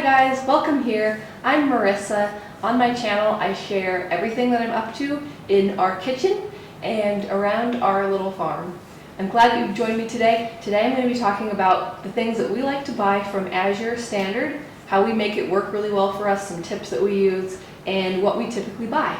guys, welcome here. I'm Marissa. On my channel I share everything that I'm up to in our kitchen and around our little farm. I'm glad that you've joined me today. Today I'm going to be talking about the things that we like to buy from Azure Standard, how we make it work really well for us, some tips that we use, and what we typically buy.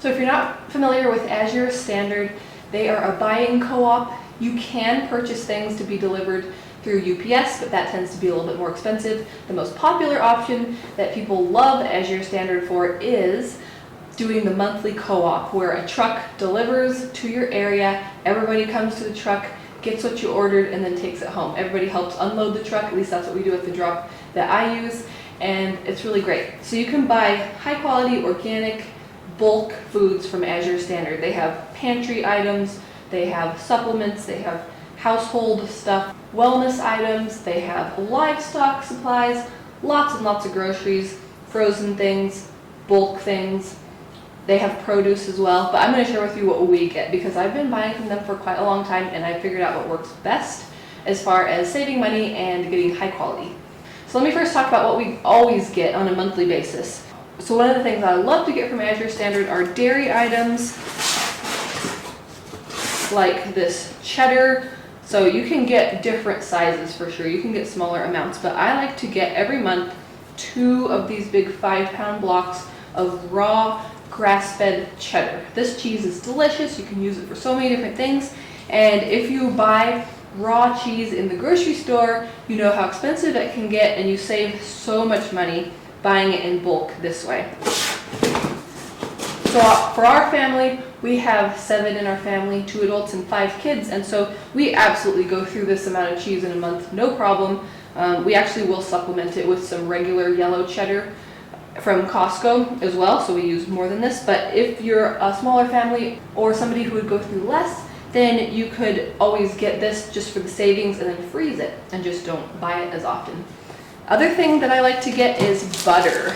So if you're not familiar with Azure Standard, they are a buying co-op. You can purchase things to be delivered through UPS, but that tends to be a little bit more expensive. The most popular option that people love Azure Standard for is doing the monthly co-op, where a truck delivers to your area, everybody comes to the truck, gets what you ordered, and then takes it home. Everybody helps unload the truck, at least that's what we do at the drop that I use, and it's really great. So you can buy high quality organic bulk foods from Azure Standard. They have pantry items, they have supplements, they have household stuff, wellness items, they have livestock supplies, lots and lots of groceries, frozen things, bulk things. They have produce as well, but I'm going to share with you what we get because I've been buying from them for quite a long time and I figured out what works best as far as saving money and getting high quality. So let me first talk about what we always get on a monthly basis. So one of the things I love to get from Azure Standard are dairy items like this cheddar. So you can get different sizes for sure. You can get smaller amounts, but I like to get every month 2 of these big 5-pound blocks of raw grass-fed cheddar. This cheese is delicious. You can use it for so many different things. And if you buy raw cheese in the grocery store, you know how expensive it can get, and you save so much money buying it in bulk this way. So for our family, we have 7 in our family, 2 adults and 5 kids, and so we absolutely go through this amount of cheese in a month, no problem. We actually will supplement it with some regular yellow cheddar from Costco as well, so we use more than this. But if you're a smaller family or somebody who would go through less, then you could always get this just for the savings and then freeze it and just don't buy it as often. Other thing that I like to get is butter.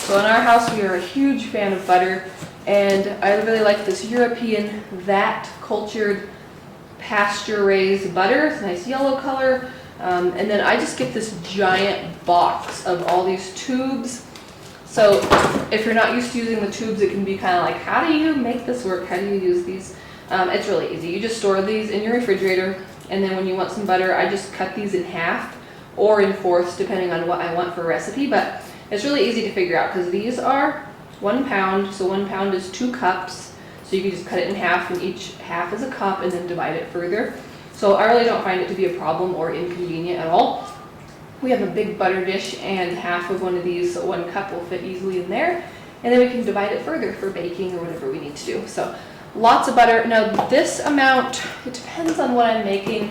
So in our house we are a huge fan of butter, and I really like this European vat cultured pasture raised butter. It's a nice yellow color. And then I just get this giant box of all these tubes. So if you're not used to using the tubes, it can be kind of like, how do you make this work? How do you use these? It's really easy. You just store these in your refrigerator, and then when you want some butter, I just cut these in half or in fourths depending on what I want for a recipe. But it's really easy to figure out because these are 1 pound, so 1 pound is 2 cups. So you can just cut it in half, and each half is a cup, and then divide it further. So I really don't find it to be a problem or inconvenient at all. We have a big butter dish, and half of one of these, so 1 cup will fit easily in there. And then we can divide it further for baking or whatever we need to do. So lots of butter. Now this amount, it depends on what I'm making,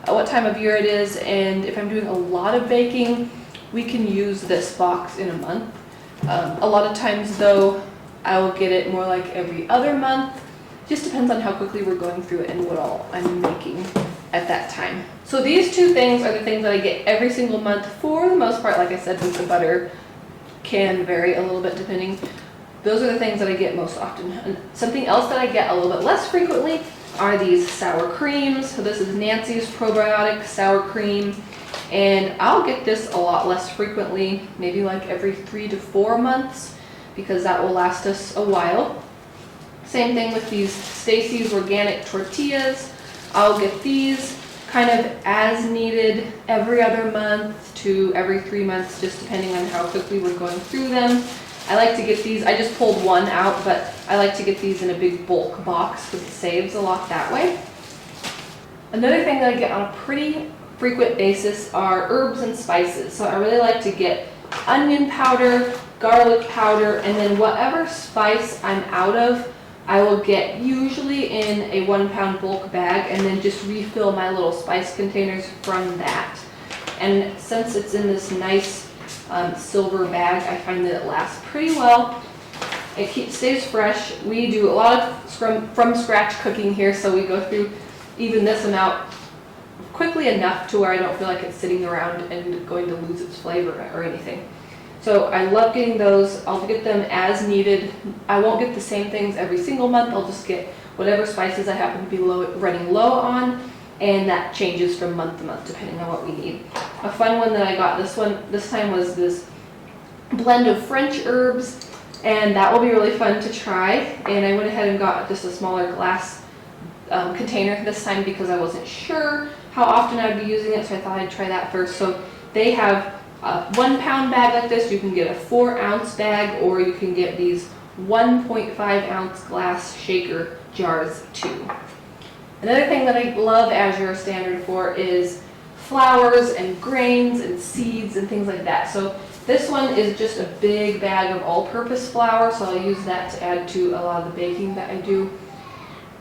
what time of year it is, and if I'm doing a lot of baking, we can use this box in a month. A lot of times though, I will get it more like every other month. Just depends on how quickly we're going through it and what all I'm making at that time. So these 2 things are the things that I get every single month for the most part. Like I said, with the butter can vary a little bit depending. Those are the things that I get most often. And something else that I get a little bit less frequently are these sour creams. So this is Nancy's probiotic sour cream. And I'll get this a lot less frequently, maybe like every 3 to 4 months, because that will last us a while. Same thing with these Stacy's organic tortillas. I'll get these kind of as needed every other month to every 3 months, just depending on how quickly we're going through them. I like to get these, I just pulled 1 out, but I like to get these in a big bulk box because it saves a lot that way. Another thing that I get on a pretty frequent basis are herbs and spices. So I really like to get onion powder, garlic powder, and then whatever spice I'm out of, I will get usually in a 1 pound bulk bag and then just refill my little spice containers from that. And since it's in this nice silver bag, I find that it lasts pretty well. It stays fresh. We do a lot of from scratch cooking here, so we go through even this amount quickly enough to where I don't feel like it's sitting around and going to lose its flavor or anything. So I love getting those. I'll get them as needed. I won't get the same things every single month. I'll just get whatever spices I happen to be running low on, and that changes from month to month depending on what we need. a fun one that I got this time was this blend of French herbs, and that will be really fun to try. And I went ahead and got just a smaller glass container this time because I wasn't sure how often I'd be using it, so I thought I'd try that first. So they have a 1 pound bag like this. You can get a 4 ounce bag, or you can get these 1.5 ounce glass shaker jars too. Another thing that I love Azure Standard for is flours and grains and seeds and things like that. So this one is just a big bag of all-purpose flour, so I'll use that to add to a lot of the baking that I do.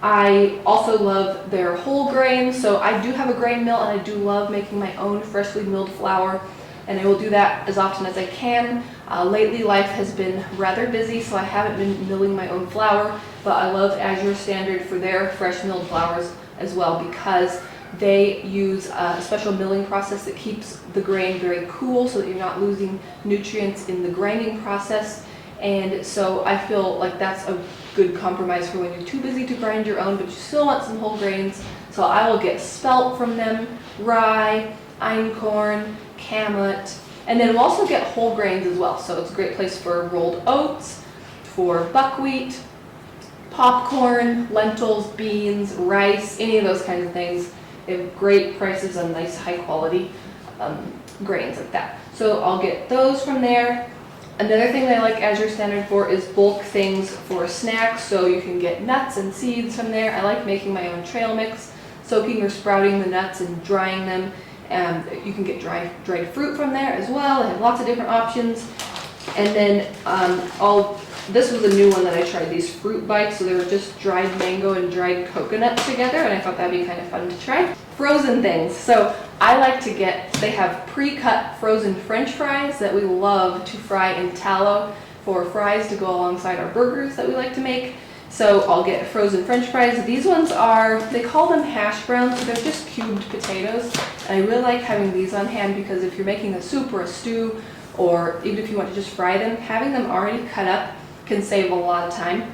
I also love their whole grains, so I do have a grain mill, and I do love making my own freshly milled flour, and I will do that as often as I can. Lately life has been rather busy, so I haven't been milling my own flour, but I love Azure Standard for their fresh milled flours as well, because they use a special milling process that keeps the grain very cool so that you're not losing nutrients in the grinding process. And so I feel like that's a good compromise for when you're too busy to grind your own, but you still want some whole grains. So I will get spelt from them, rye, einkorn, kamut, and then we'll also get whole grains as well. So it's a great place for rolled oats, for buckwheat, popcorn, lentils, beans, rice, any of those kinds of things. They have great prices on nice high quality grains like that. So I'll get those from there. Another thing that I like Azure Standard for is bulk things for snacks. So you can get nuts and seeds from there. I like making my own trail mix, soaking or sprouting the nuts and drying them. And you can get dried fruit from there as well. They have lots of different options. And then this was a new one that I tried, these fruit bites. So they were just dried mango and dried coconut together, and I thought that'd be kind of fun to try. Frozen things. So I like to they have pre-cut frozen French fries that we love to fry in tallow for fries to go alongside our burgers that we like to make. So I'll get frozen French fries. These ones they call them hash browns, so they're just cubed potatoes. And I really like having these on hand because if you're making a soup or a stew, or even if you want to just fry them, having them already cut up can save a lot of time.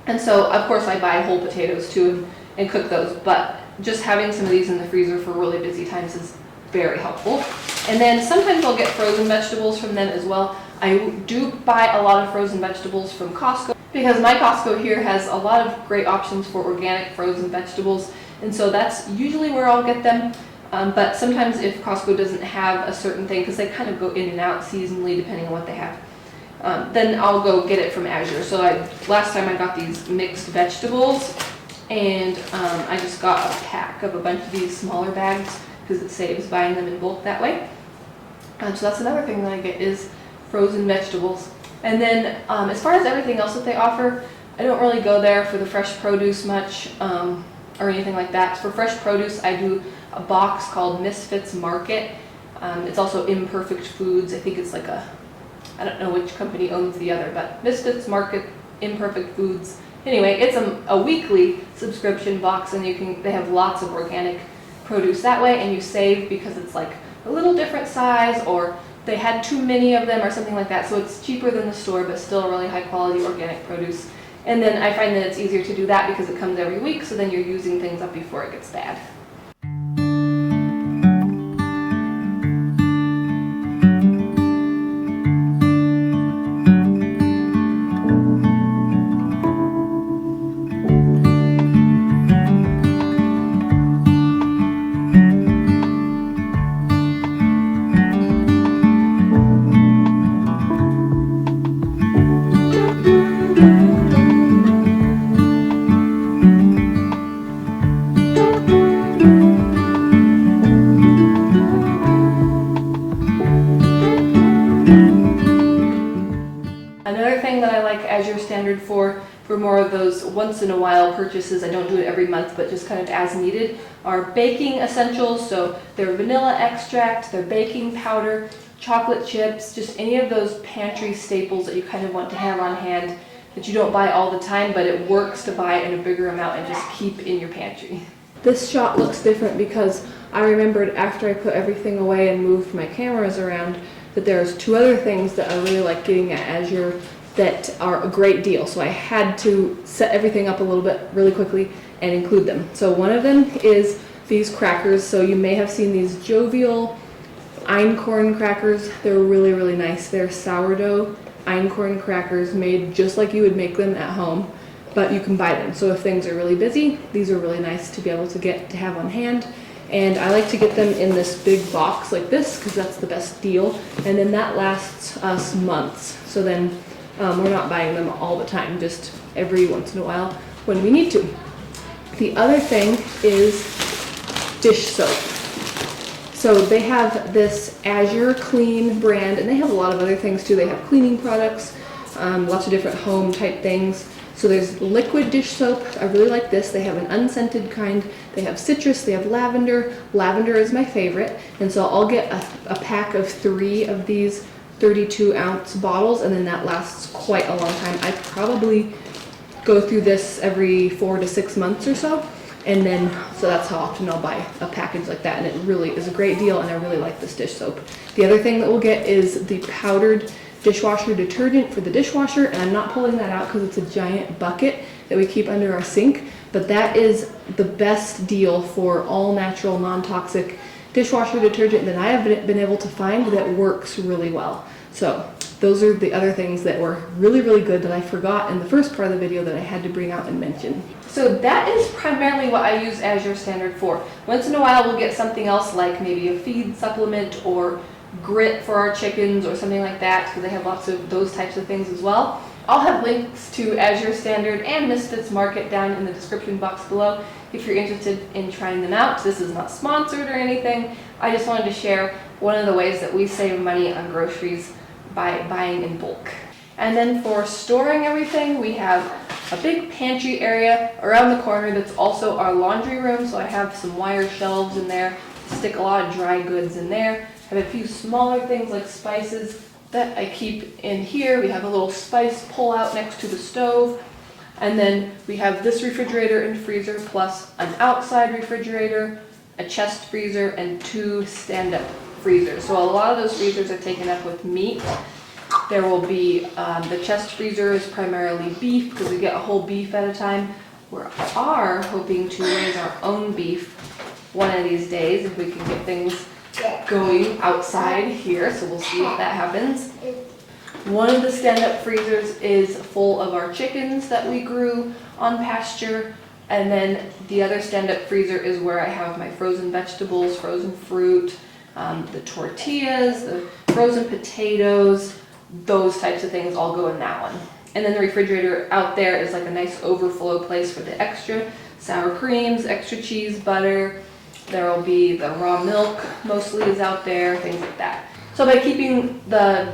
And so of course I buy whole potatoes too and cook those, but just having some of these in the freezer for really busy times is very helpful. And then sometimes I'll get frozen vegetables from them as well. I do buy a lot of frozen vegetables from Costco because my Costco here has a lot of great options for organic frozen vegetables, and so that's usually where I'll get them. But sometimes if Costco doesn't have a certain thing, because they kind of go in and out seasonally depending on what they have, then I'll go get it from Azure. So last time I got these mixed vegetables, and I just got a pack of a bunch of these smaller bags because it saves buying them in bulk that way. So that's another thing that I get is frozen vegetables. And then as far as everything else that they offer, I don't really go there for the fresh produce much or anything like that. For fresh produce, I do a box called Misfits Market. It's also Imperfect Foods. I think it's like I don't know which company owns the other, but Misfits Market, Imperfect Foods. Anyway, it's a weekly subscription box, and they have lots of organic produce that way, and you save because it's like a little different size, or they had too many of them or something like that. So it's cheaper than the store, but still really high quality organic produce. And then I find that it's easier to do that because it comes every week, so then you're using things up before it gets bad. Another thing that I like Azure Standard for more of those once in a while purchases, I don't do it every month, but just kind of as needed, are baking essentials. So their vanilla extract, their baking powder, chocolate chips, just any of those pantry staples that you kind of want to have on hand that you don't buy all the time, but it works to buy in a bigger amount and just keep in your pantry. This shot looks different because I remembered after I put everything away and moved my cameras around that there's two other things that I really like getting at Azure that are a great deal. So I had to set everything up a little bit really quickly and include them. So one of them is these crackers. So you may have seen these Jovial einkorn crackers. They're really, really nice. They're sourdough einkorn crackers made just like you would make them at home, but you can buy them. So if things are really busy, these are really nice to be able to have on hand. And I like to get them in this big box like this because that's the best deal. And then that lasts us months. So then we're not buying them all the time, just every once in a while when we need to. The other thing is dish soap. So they have this Azure Clean brand, and they have a lot of other things too. They have cleaning products, lots of different home type things. So there's liquid dish soap. I really like this. They have an unscented kind. They have citrus, they have lavender. Lavender is my favorite. And so I'll get a pack of 3 of these 32-ounce bottles, and then that lasts quite a long time. I probably go through this every 4 to 6 months or so. And then, so that's how often I'll buy a package like that. And it really is a great deal, and I really like this dish soap. The other thing that we'll get is the powdered dishwasher detergent for the dishwasher, and I'm not pulling that out because it's a giant bucket that we keep under our sink, but that is the best deal for all natural, non-toxic dishwasher detergent that I have been able to find that works really well. So those are the other things that were really, really good that I forgot in the first part of the video that I had to bring out and mention. So that is primarily what I use Azure Standard for. Once in a while we'll get something else like maybe a feed supplement or grit for our chickens or something like that, because they have lots of those types of things as well. I'll have links to Azure Standard and Misfits Market down in the description box below if you're interested in trying them out. This is not sponsored or anything. I just wanted to share one of the ways that we save money on groceries by buying in bulk. And then for storing everything, we have a big pantry area around the corner that's also our laundry room. So I have some wire shelves in there, stick a lot of dry goods in there. I have a few smaller things like spices that I keep in here. We have a little spice pull out next to the stove. And then we have this refrigerator and freezer plus an outside refrigerator, a chest freezer, and 2 stand-up freezers. So a lot of those freezers are taken up with meat. There will be, the chest freezer is primarily beef because we get a whole beef at a time. We are hoping to raise our own beef one of these days if we can get things going outside here, so we'll see if that happens. One of the stand-up freezers is full of our chickens that we grew on pasture, and then the other stand-up freezer is where I have my frozen vegetables, frozen fruit, the tortillas, the frozen potatoes, those types of things all go in that one. And then the refrigerator out there is like a nice overflow place for the extra sour creams, extra cheese, butter. There will be the raw milk mostly is out there, things like that. So by keeping the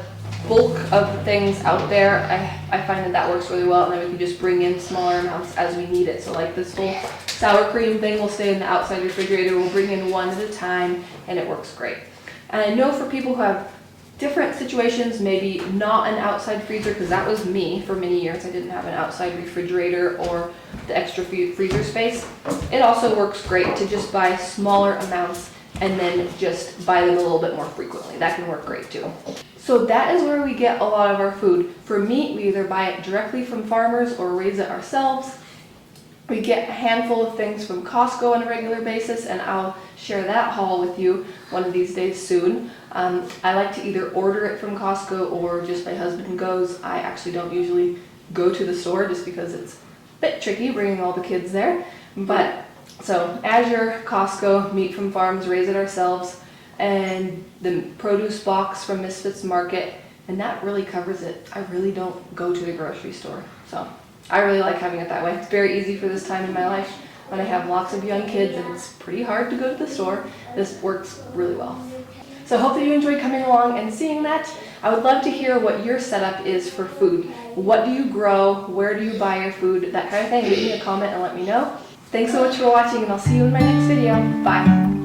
bulk of things out there, I find that works really well, and then we can just bring in smaller amounts as we need it. So like this whole sour cream thing will stay in the outside refrigerator. We'll bring in one at a time, and it works great. And I know for people who have different situations, maybe not an outside freezer, because that was me for many years. I didn't have an outside refrigerator or the extra freezer space. It also works great to just buy smaller amounts and then just buy them a little bit more frequently. That can work great too. So that is where we get a lot of our food. For meat, we either buy it directly from farmers or raise it ourselves. We get a handful of things from Costco on a regular basis, and I'll share that haul with you one of these days soon. I like to either order it from Costco or just my husband goes. I actually don't usually go to the store just because it's a bit tricky bringing all the kids there. But so Azure, Costco, meat from farms, raise it ourselves, and the produce box from Misfits Market, and that really covers it. I really don't go to the grocery store, so I really like having it that way. It's very easy for this time in my life when I have lots of young kids and it's pretty hard to go to the store. This works really well. So hopefully you enjoy coming along and seeing that. I would love to hear what your setup is for food. What do you grow? Where do you buy your food? That kind of thing. Leave me a comment and let me know. Thanks so much for watching, and I'll see you in my next video. Bye.